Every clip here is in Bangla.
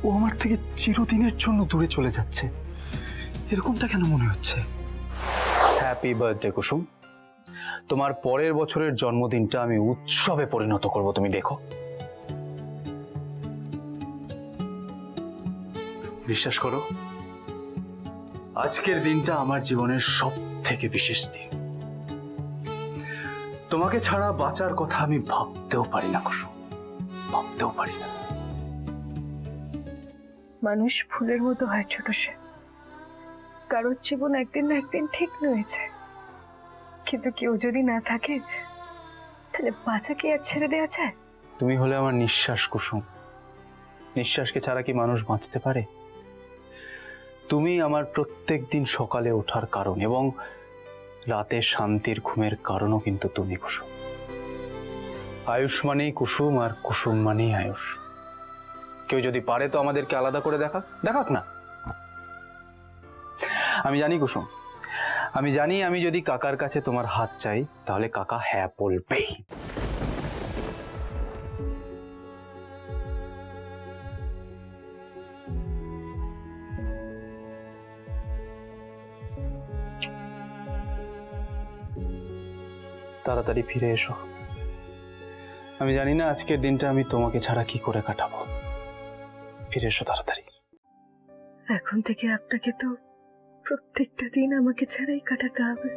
ও আমার থেকে চিরদিনের জন্য দূরে চলে যাচ্ছে, এরকমটা কেন মনে হচ্ছে? হ্যাপি বার্থডে কুসুম, তোমার পরের বছরের জন্মদিনটা আমি উৎসবে পরিণত করব, তুমি দেখো। বিশ্বাস করো, আজকের দিনটা আমার জীবনের সব থেকে বিশেষ দিন। তোমাকে ছাড়া বাঁচার কথা আমি ভাবতেও পারি না কুসুম, ভাবতেও পারি না। মানুষ ফুলের মতো হয় ছোট সে, কারোর জীবন একদিন না একদিন ঠিক রয়েছে, কিন্তু কেউ যদি না থাকে তাহলে বাঁচা কি আর ছেড়ে দেওয়া যায়? তুমি হলে আমার নিঃশ্বাস কুসুম, নিঃশ্বাসকে ছাড়া কি মানুষ বাঁচতে পারে? তুমি আমার প্রত্যেক দিন সকালে ওঠার কারণ এবং রাতে শান্তির ঘুমের কারণও কিন্তু তুমি কুসুম। আয়ুষ মানেই কুসুম আর কুসুম মানেই আয়ুষ। কেউ যদি পারে তো আমাদেরকে আলাদা করে দেখাক না। আমি জানি কুসুম, আমি জানি আমি যদি কাকার কাছে তোমার হাত চাই তাহলে কাকা হ্যাঁ বলবেই। তাড়াতাড়ি ফিরে এসো। আমি জানি না আজকের দিনটা আমি তোমাকে ছাড়া কি করে কাটাবো। ফিরে এসো তাড়াতাড়ি। এখন থেকে আপনাকে তো প্রত্যেকটা দিন আমাকে ছাড়াই কাটাতে হবে।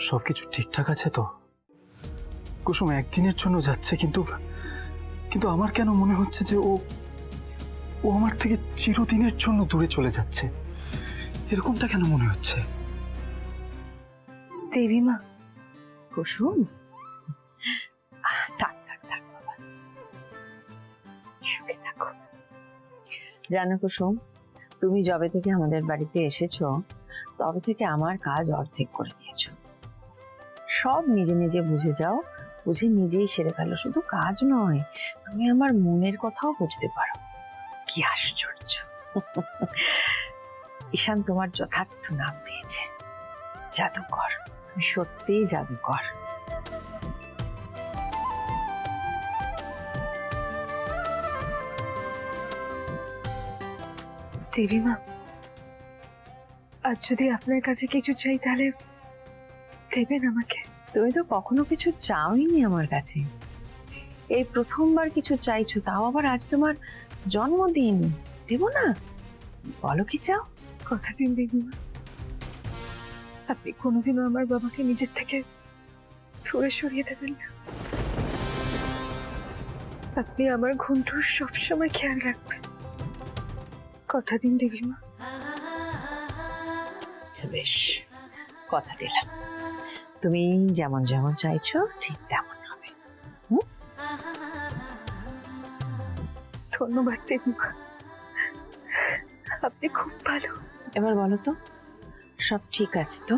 সবকিছু ঠিকঠাক আছে তো? কুসুম একদিনের জন্য যাচ্ছে, কিন্তু কিন্তু আমার কেন মনে হচ্ছে যে ও আমার থেকে চিরদিনের জন্য দূরে চলে যাচ্ছে, এরকমটা কেন মনে হচ্ছে? দেবীমা, কুসুম, থাক থাক থাক বাবা, সুখে থাকো। জানো কুসুম, তুমি যবে থেকে আমাদের বাড়িতে এসেছো তবে থেকে আমার কাজ অর্ধেক করে দিয়েছো। সব নিজে নিজে বুঝে যাও, বুঝে নিজেই সেরে ফেলো। শুধু কাজ নয়, তুমি আমার মনের কথাও বুঝতে পারো। কি আশ্চর্য! ঈশান তোমার যথার্থ নাম দিয়েছে, জাদুকর। তুমি সত্যিই জাদুকর। দেবীমা, আজ যদি আপনার কাছে কিছু চাই তাহলে দেবেন আমাকে? তুমি তো কখনো কিছু চাওইনি আমার কাছে, এই প্রথমবার কিছু চাইছো, তাও আবার আজ তোমার জন্মদিন। দেব না? বলো কি চাও। কথা দিন দেবীমা, আপনি কোনোদিনও আমার বাবাকে নিজের থেকে দূরে সরিয়ে দেবেন না। আপনি আমার ঘুমটুর সবসময় খেয়াল রাখবেন, কথা দিন দেবীমা। আচ্ছা বেশ, কথা দিলাম। তুমি যেমন যেমন চাইছো ঠিক তেমন হবে। ধন্যবাদ দেবীমা, আপনি খুব ভালো। এবার বলো তো, সব ঠিক আছে তো?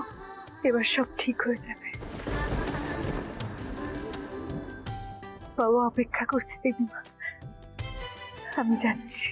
এবার সব ঠিক হয়ে যাবে। বাবা অপেক্ষা করছে দেবীমা, আমি যাচ্ছি।